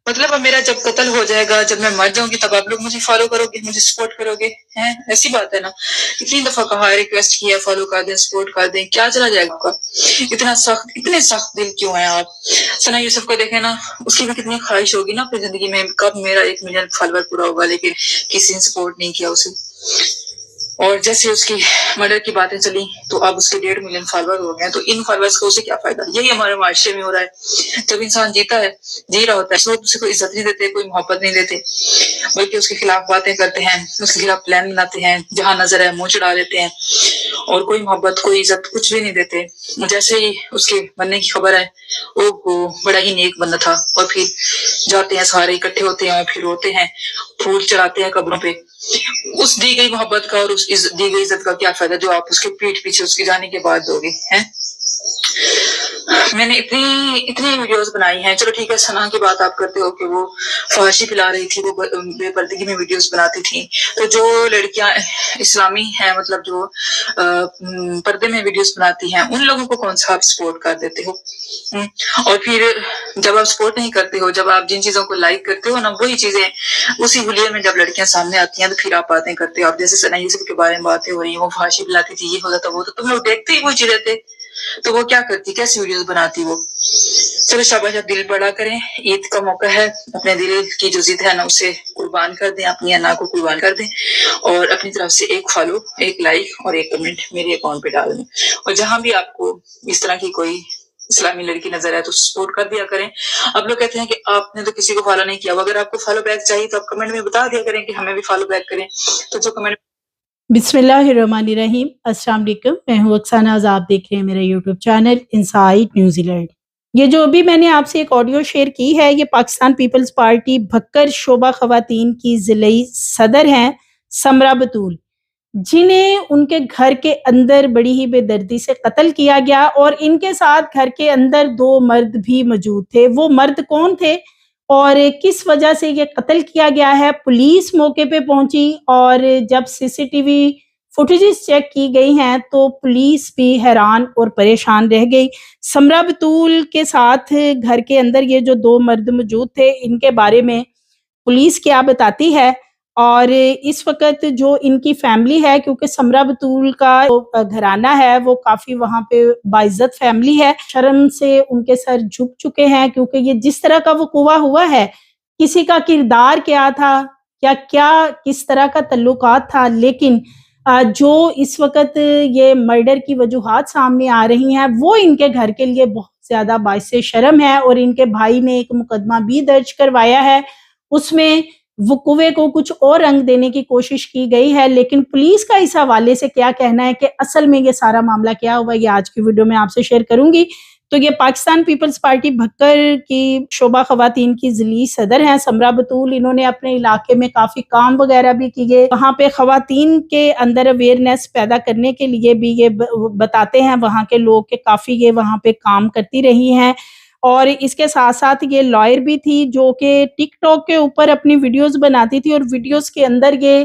مطلب اب میرا جب قتل ہو جائے گا، جب میں مر جاؤں گی، تب آپ لوگ مجھے فالو کرو گے، مجھے سپورٹ کرو گے؟ ہیں ایسی بات ہے نا؟ اتنی دفعہ کہا، ریکویسٹ کیا، فالو کر دیں، سپورٹ کر دیں، کیا چلا جائے گا آپ کا؟ اتنے سخت دل کیوں ہیں آپ؟ ثنا یوسف کو دیکھیں نا، اس کی بھی کتنی خواہش ہوگی نا اپنی زندگی میں، کب میرا 1 ملین فالوور پورا ہوگا، لیکن کسی نے سپورٹ نہیں کیا اسے۔ اور جیسے اس کی مرڈر کی باتیں چلی تو اب اس کے 1.5 ملین فالوور ہو گئے ہیں، تو ان فالوورز کو اسے کیا فائدہ؟ یہی ہمارے معاشرے میں ہو رہا ہے۔ جب انسان جیتا ہے، جی رہا ہوتا ہے، اسے کوئی عزت نہیں دیتے، کوئی محبت نہیں دیتے، بلکہ اس کے خلاف باتیں کرتے ہیں، اس کے خلاف پلان بناتے ہیں، جہاں نظر ہے منہ چڑھا دیتے ہیں، اور کوئی محبت، کوئی عزت، کچھ بھی نہیں دیتے۔ جیسے ہی اس کے بننے کی خبر ہے، وہ بڑا ہی نیک بندہ تھا، اور پھر جاتے ہیں سارے اکٹھے ہوتے ہیں اور پھر روتے ہیں، پھول چڑھاتے ہیں قبروں پہ۔ اس دی گئی محبت کا اور اس دی گئی عزت کا کیا فائدہ جو آپ اس کے پیٹھ پیچھے اس کے جانے کے بعد دو گے؟ ہیں میں نے اتنی ویڈیوز بنائی ہیں۔ چلو ٹھیک ہے، ثنا کی بات آپ کرتے ہو کہ وہ فحاشی پھیلا رہی تھی، وہ بے پردگی میں ویڈیوز بناتی تھی، تو جو لڑکیاں اسلامی ہیں، مطلب جو پردے میں ویڈیوز بناتی ہیں، ان لوگوں کو کون سا آپ سپورٹ کر دیتے ہو؟ اور پھر جب آپ سپورٹ نہیں کرتے ہو، جب آپ جن چیزوں کو لائک کرتے ہو نا، وہی چیزیں اسی حلیے میں جب لڑکیاں سامنے آتی ہیں تو پھر آپ باتیں کرتے ہو۔ آپ جیسے ثنا یوسف کے بارے میں باتیں ہو رہی ہیں، وہ فحاشی پھیلاتی تھی، یہ ہوتا تھا، وہ تو تم لوگ دیکھتے ہی وہ چیزیں تھے، تو وہ کیا کرتی، کیسی ویڈیوز بناتی وہ؟ چلو شاباش، دل بڑا کریں، عید کا موقع ہے، اپنے دل کی جو ضد ہے نا اسے قربان کر دیں، اپنی انا کو قربان کر دیں، اور اپنی طرف سے 1 فالو، 1 لائک اور 1 کمنٹ میرے اکاؤنٹ پہ ڈال دیں، اور جہاں بھی آپ کو اس طرح کی کوئی اسلامی لڑکی نظر ہے تو سپورٹ کر دیا کریں۔ اب لوگ کہتے ہیں کہ آپ نے تو کسی کو فالو نہیں کیا، اگر آپ کو فالو بیک چاہیے تو آپ کمنٹ میں بتا دیا کریں کہ ہمیں بھی فالو بیک کریں، تو جو کمنٹ۔ بسم اللہ الرحمن الرحیم، السلام علیکم، میں ہوں اکسانہ، آپ دیکھ رہے ہیں میرا YouTube channel insight New Zealand. یہ جو ابھی میں نے آپ سے ایک آڈیو شیئر کی ہے، یہ پاکستان پیپلز پارٹی بھکر شعبہ خواتین کی ضلعی صدر ہیں سمرہ بطول، جنہیں ان کے گھر کے اندر بڑی ہی بے دردی سے قتل کیا گیا، اور ان کے ساتھ گھر کے اندر 2 مرد بھی موجود تھے۔ وہ مرد کون تھے اور کس وجہ سے یہ قتل کیا گیا ہے؟ پولیس موقع پہ پہنچی، اور جب C C T V footages check کی گئی ہیں تو پولیس بھی حیران اور پریشان رہ گئی۔ سمرہ بطول کے ساتھ گھر کے اندر یہ جو 2 مرد موجود تھے، ان کے بارے میں پولیس کیا بتاتی ہے، اور اس وقت جو ان کی فیملی ہے، کیونکہ سمرہ بطول کا گھرانہ ہے وہ کافی وہاں پہ باعزت فیملی ہے، شرم سے ان کے سر جھک چکے ہیں، کیونکہ یہ جس طرح کا وقوع ہوا ہے، کسی کا کردار کیا تھا، کیا کس طرح کا تعلقات تھا، لیکن جو اس وقت یہ مرڈر کی وجوہات سامنے آ رہی ہیں وہ ان کے گھر کے لیے بہت زیادہ باعث شرم ہے، اور ان کے بھائی نے ایک مقدمہ بھی درج کروایا ہے، اس میں وقوعے کو کچھ اور رنگ دینے کی کوشش کی گئی ہے، لیکن پولیس کا اس حوالے سے کیا کہنا ہے کہ اصل میں یہ سارا معاملہ کیا ہوا، یہ آج کی ویڈیو میں آپ سے شیئر کروں گی۔ تو یہ پاکستان پیپلز پارٹی بھکر کی شعبہ خواتین کی ضلعی صدر ہیں سمرہ بطول، انہوں نے اپنے علاقے میں کافی کام وغیرہ بھی کیے، وہاں پہ خواتین کے اندر اویئرنیس پیدا کرنے کے لیے بھی یہ بتاتے ہیں وہاں کے لوگ کہ کافی یہ وہاں پہ کام کرتی رہی ہیں، اور اس کے ساتھ ساتھ یہ لائر بھی تھی جو کہ ٹک ٹاک کے اوپر اپنی ویڈیوز بناتی تھی، اور ویڈیوز کے اندر یہ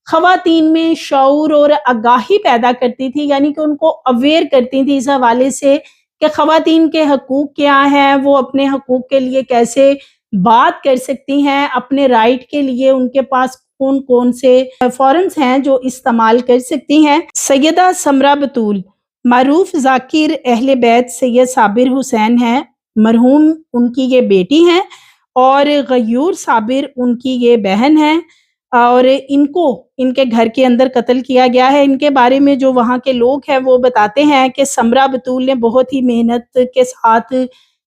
خواتین میں شعور اور آگاہی پیدا کرتی تھی، یعنی کہ ان کو اویئر کرتی تھی اس حوالے سے کہ خواتین کے حقوق کیا ہیں، وہ اپنے حقوق کے لیے کیسے بات کر سکتی ہیں، اپنے رائٹ کے لیے ان کے پاس کون سے فارمز ہیں جو استعمال کر سکتی ہیں۔ سیدہ سمرہ بطول معروف ذاکر اہل بیت سید صابر حسین ہیں، مرحوم ان کی یہ بیٹی ہیں، اور غیور صابر ان کی یہ بہن ہیں، اور ان کو ان کے گھر کے اندر قتل کیا گیا ہے۔ ان کے بارے میں جو وہاں کے لوگ ہیں وہ بتاتے ہیں کہ سمرہ بطول نے بہت ہی محنت کے ساتھ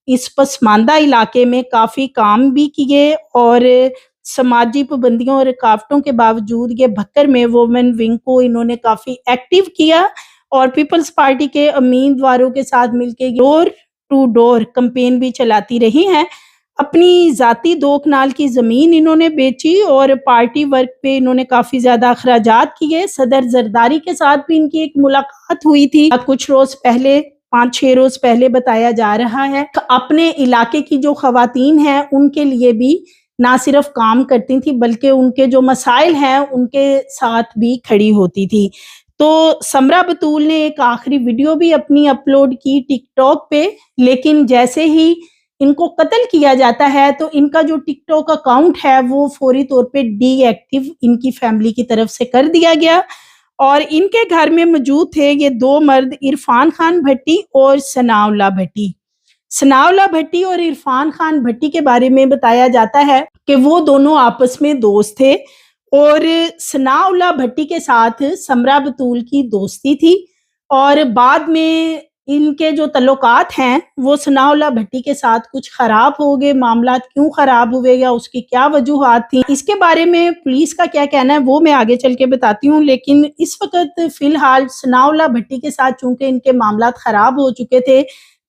اس پسماندہ علاقے میں کافی کام بھی کیے، اور سماجی پابندیوں اور رکاوٹوں کے باوجود یہ بھکر میں وومن ونگ کو انہوں نے کافی ایکٹیو کیا، اور پیپلز پارٹی کے امیدواروں کے ساتھ مل کے ڈور ٹو ڈور کمپین بھی چلاتی رہی ہیں۔ اپنی ذاتی 2 کنال کی زمین انہوں نے بیچی، اور پارٹی ورک پہ انہوں نے کافی زیادہ اخراجات کیے۔ صدر زرداری کے ساتھ بھی ان کی ایک ملاقات ہوئی تھی کچھ روز پہلے، 5-6 روز پہلے بتایا جا رہا ہے۔ اپنے علاقے کی جو خواتین ہیں ان کے لیے بھی نہ صرف کام کرتی تھی بلکہ ان کے جو مسائل ہیں ان کے ساتھ بھی کھڑی ہوتی تھی۔ تو سمرہ بطول نے ایک آخری ویڈیو بھی اپنی اپلوڈ کی ٹک ٹاک پہ، لیکن جیسے ہی ان کو قتل کیا جاتا ہے تو ان کا جو ٹک ٹاک اکاؤنٹ ہے وہ فوری طور پہ ڈی ایکٹیو ان کی فیملی کی طرف سے کر دیا گیا، اور ان کے گھر میں موجود تھے یہ دو مرد، عرفان خان بھٹی اور ثناء اللہ بھٹی۔ ثناء اللہ بھٹی اور عرفان خان بھٹی کے بارے میں بتایا جاتا ہے کہ وہ دونوں آپس میں دوست تھے، اور ثناء اللہ بھٹی کے ساتھ سمرہ بطول کی دوستی تھی، اور بعد میں ان کے جو تعلقات ہیں وہ ثناء اللہ بھٹی کے ساتھ کچھ خراب ہو گئے۔ معاملات کیوں خراب ہوئے یا اس کی کیا وجوہات تھیں، اس کے بارے میں پولیس کا کیا کہنا ہے وہ میں آگے چل کے بتاتی ہوں، لیکن اس وقت فی الحال ثناء اللہ بھٹی کے ساتھ چونکہ ان کے معاملات خراب ہو چکے تھے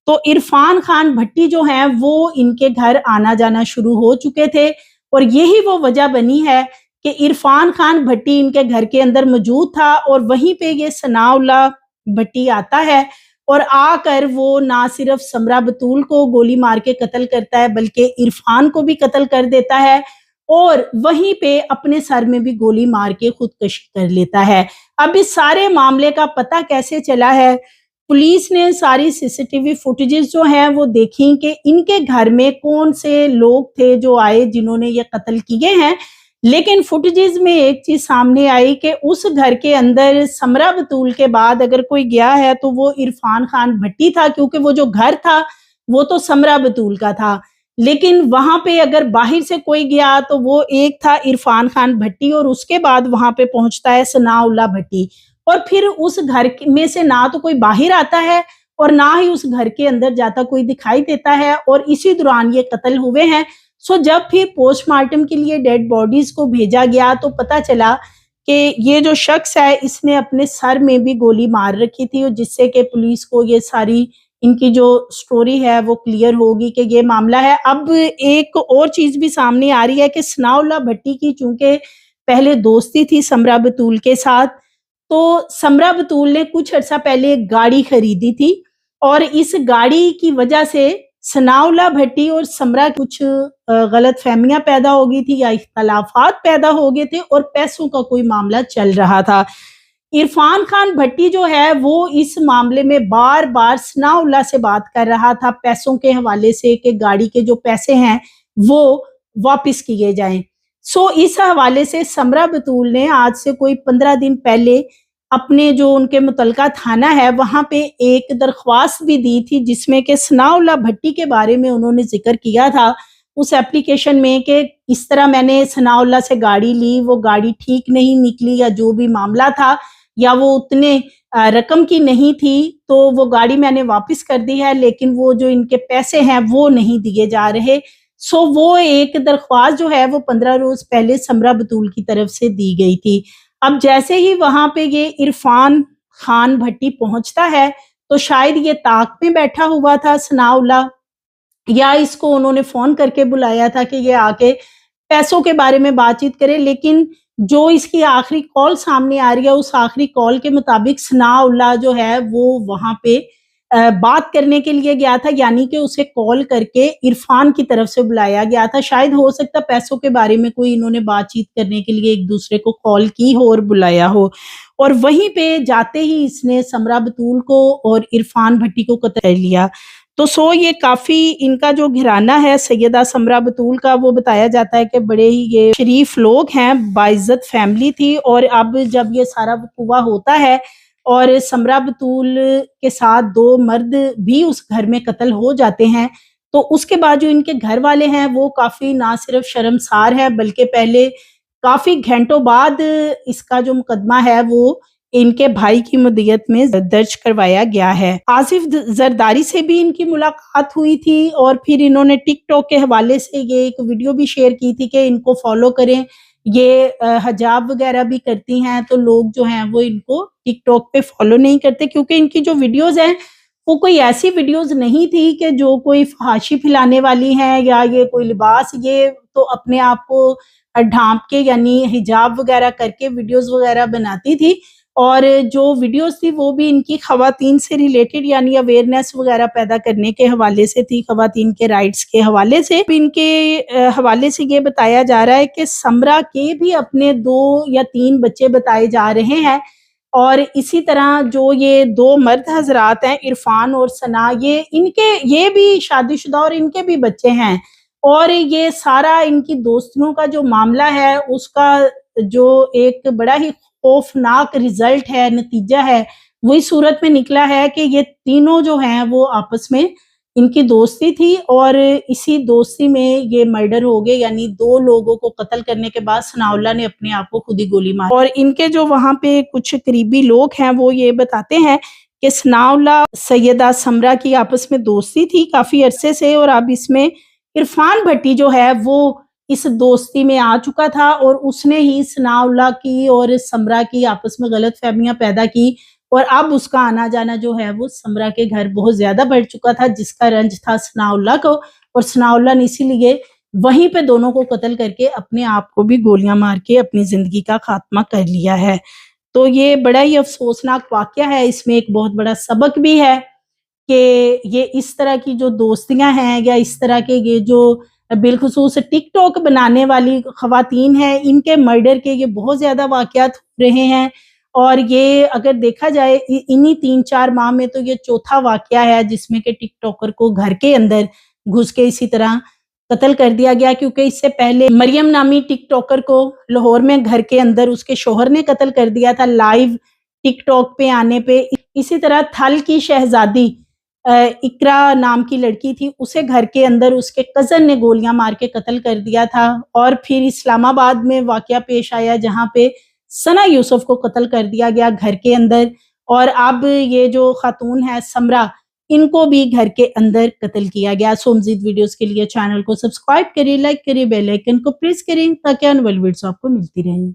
تو عرفان خان بھٹی جو ہیں وہ ان کے گھر آنا جانا شروع ہو چکے تھے، اور یہی وہ وجہ بنی ہے کہ عرفان خان بھٹی ان کے گھر کے اندر موجود تھا، اور وہیں پہ یہ ثناء اللہ بھٹی آتا ہے، اور آ کر وہ نہ صرف سمرہ بطول کو گولی مار کے قتل کرتا ہے بلکہ عرفان کو بھی قتل کر دیتا ہے، اور وہیں پہ اپنے سر میں بھی گولی مار کے خودکشی کر لیتا ہے۔ اب اس سارے معاملے کا پتہ کیسے چلا ہے؟ پولیس نے ساری سی سی ٹی وی فوٹیجز جو ہیں وہ دیکھیں کہ ان کے گھر میں کون سے لوگ تھے جو آئے جنہوں نے یہ قتل کیے ہیں، لیکن فوٹیجز میں ایک چیز سامنے آئی کہ اس گھر کے اندر سمرہ بطول کے بعد اگر کوئی گیا ہے تو وہ عرفان خان بھٹی تھا، کیونکہ وہ جو گھر تھا وہ تو سمرہ بطول کا تھا، لیکن وہاں پہ اگر باہر سے کوئی گیا تو وہ ایک تھا عرفان خان بھٹی، اور اس کے بعد وہاں پہ پہنچتا ہے ثناء اللہ بھٹی، اور پھر اس گھر میں سے نہ تو کوئی باہر آتا ہے اور نہ ہی اس گھر کے اندر جاتا کوئی دکھائی دیتا ہے، اور اسی دوران یہ قتل ہوئے ہیں۔ جب پھر پوسٹ مارٹم کے لیے ڈیڈ باڈیز کو بھیجا گیا تو پتہ چلا کہ یہ جو شخص ہے اس نے اپنے سر میں بھی گولی مار رکھی تھی، اور جس سے کہ پولیس کو یہ ساری ان کی جو سٹوری ہے وہ کلیئر ہوگی کہ یہ معاملہ ہے۔ اب ایک اور چیز بھی سامنے آ رہی ہے کہ ثناء اللہ بھٹی کی چونکہ پہلے دوستی تھی سمرہ بطول کے ساتھ، تو سمرہ بطول نے کچھ عرصہ پہلے ایک گاڑی خریدی تھی، اور اس گاڑی کی وجہ سے ثناء اللہ بھٹی اور سمرہ کچھ غلط فہمیاں پیدا ہو گئی تھی یا اختلافات پیدا ہو گئے تھے، اور پیسوں کا کوئی معاملہ چل رہا تھا۔ عرفان خان بھٹی جو ہے وہ اس معاملے میں بار بار ثناء اللہ سے بات کر رہا تھا پیسوں کے حوالے سے کہ گاڑی کے جو پیسے ہیں وہ واپس کیے جائیں۔ اس حوالے سے سمرہ بطول نے آج سے کوئی 15 دن پہلے اپنے جو ان کے متعلقہ تھانہ ہے وہاں پہ ایک درخواست بھی دی تھی، جس میں کہ ثناء اللہ بھٹی کے بارے میں انہوں نے ذکر کیا تھا اس اپلیکیشن میں کہ اس طرح میں نے ثناء اللہ سے گاڑی لی، وہ گاڑی ٹھیک نہیں نکلی یا جو بھی معاملہ تھا یا وہ اتنے رقم کی نہیں تھی، تو وہ گاڑی میں نے واپس کر دی ہے، لیکن وہ جو ان کے پیسے ہیں وہ نہیں دیے جا رہے۔ وہ ایک درخواست جو ہے وہ 15 روز پہلے سمرہ بطول کی طرف سے دی گئی تھی۔ اب جیسے ہی وہاں پہ یہ عرفان خان بھٹی پہنچتا ہے تو شاید یہ طاق میں بیٹھا ہوا تھا ثناء اللہ، یا اس کو انہوں نے فون کر کے بلایا تھا کہ یہ آ کے پیسوں کے بارے میں بات چیت کرے، لیکن جو اس کی آخری کال سامنے آ رہی ہے اس آخری کال کے مطابق ثناء اللہ جو ہے وہ وہاں پہ بات کرنے کے لیے گیا تھا، یعنی کہ اسے کال کر کے عرفان کی طرف سے بلایا گیا تھا۔ شاید ہو سکتا پیسوں کے بارے میں کوئی انہوں نے بات چیت کرنے کے لیے ایک دوسرے کو کال کی ہو اور بلایا ہو، اور وہیں پہ جاتے ہی اس نے سمرہ بطول کو اور عرفان بھٹی کو قتل کر لیا۔ تو یہ کافی ان کا جو گھرانہ ہے سیدہ سمرہ بطول کا وہ بتایا جاتا ہے کہ بڑے ہی یہ شریف لوگ ہیں، باعزت فیملی تھی، اور اب جب یہ سارا وقوع ہوتا ہے اور سمرہ بطول کے ساتھ 2 مرد بھی اس گھر میں قتل ہو جاتے ہیں، تو اس کے بعد جو ان کے گھر والے ہیں وہ کافی نہ صرف شرمسار ہے بلکہ پہلے کافی گھنٹوں بعد اس کا جو مقدمہ ہے وہ ان کے بھائی کی مدیت میں درج کروایا گیا ہے۔ آصف زرداری سے بھی ان کی ملاقات ہوئی تھی، اور پھر انہوں نے ٹک ٹاک کے حوالے سے یہ ایک ویڈیو بھی شیئر کی تھی کہ ان کو فالو کریں، یہ حجاب وغیرہ بھی کرتی ہیں، تو لوگ جو ہیں وہ ان کو ٹک ٹاک پہ فالو نہیں کرتے، کیونکہ ان کی جو ویڈیوز ہیں وہ کوئی ایسی ویڈیوز نہیں تھی کہ جو کوئی فحاشی پھیلانے والی ہیں یا یہ کوئی لباس، یہ تو اپنے آپ کو ڈھانپ کے یعنی حجاب وغیرہ کر کے ویڈیوز وغیرہ بناتی تھی، اور جو ویڈیوز تھی وہ بھی ان کی خواتین سے ریلیٹڈ یعنی اویئرنیس وغیرہ پیدا کرنے کے حوالے سے تھی، خواتین کے رائٹس کے حوالے سے۔ ان کے حوالے سے یہ بتایا جا رہا ہے کہ سمرہ کے بھی اپنے 2 یا 3 بچے بتائے جا رہے ہیں، اور اسی طرح جو یہ دو مرد حضرات ہیں عرفان اور ثنا، یہ بھی شادی شدہ اور ان کے بھی بچے ہیں، اور یہ سارا ان کی دوستیوں کا جو معاملہ ہے اس کا جو ایک بڑا ہی خوفناک رزلٹ ہے، نتیجہ ہے، وہی صورت میں نکلا ہے کہ یہ تینوں جو ہیں وہ آپس میں ان کی دوستی تھی، اور اسی دوستی میں یہ مرڈر ہو گئے، یعنی دو لوگوں کو قتل کرنے کے بعد ثناء اللہ نے اپنے آپ کو خود ہی گولی ماری۔ اور ان کے جو وہاں پہ کچھ قریبی لوگ ہیں وہ یہ بتاتے ہیں کہ ثناء اللہ سیدہ سمرہ کی آپس میں دوستی تھی کافی عرصے سے، اور اب اس میں عرفان بھٹی جو ہے وہ اس دوستی میں آ چکا تھا، اور اس نے ہی ثناء اللہ کی اور سمرہ کی آپس میں غلط فہمیاں پیدا کی، اور اب اس کا آنا جانا جو ہے وہ سمرہ کے گھر بہت زیادہ بڑھ چکا تھا، جس کا رنج تھا ثناء اللہ کو، اور ثناء اللہ نے اسی لیے وہیں پہ دونوں کو قتل کر کے اپنے آپ کو بھی گولیاں مار کے اپنی زندگی کا خاتمہ کر لیا ہے۔ تو یہ بڑا ہی افسوسناک واقعہ ہے، اس میں ایک بہت بڑا سبق بھی ہے کہ یہ اس طرح کی جو دوستیاں ہیں یا اس طرح کے یہ جو بالخصوص ٹک ٹاک بنانے والی خواتین ہیں، ان کے مرڈر کے یہ بہت زیادہ واقعات ہو رہے ہیں، اور یہ اگر دیکھا جائے انہی 3-4 ماہ میں تو یہ چوتھا واقعہ ہے جس میں کہ ٹک ٹاکر کو گھر کے اندر گھس کے اسی طرح قتل کر دیا گیا، کیونکہ اس سے پہلے مریم نامی ٹک ٹاکر کو لاہور میں گھر کے اندر اس کے شوہر نے قتل کر دیا تھا لائیو ٹک ٹاک پہ آنے پہ۔ اسی طرح تھل کی شہزادی اقرا نام کی لڑکی تھی، اسے گھر کے اندر اس کے کزن نے گولیاں مار کے قتل کر دیا تھا، اور پھر اسلام آباد میں واقعہ پیش آیا جہاں پہ ثنا یوسف کو قتل کر دیا گیا گھر کے اندر، اور اب یہ جو خاتون ہے سمرہ، ان کو بھی گھر کے اندر قتل کیا گیا۔ سو مزید ویڈیوز کے لیے چینل کو سبسکرائب کریں، لائک کریں، بیل آئیکن کو پریس کریں تاکہ آنے والی ویڈیوز آپ کو ملتی رہیں۔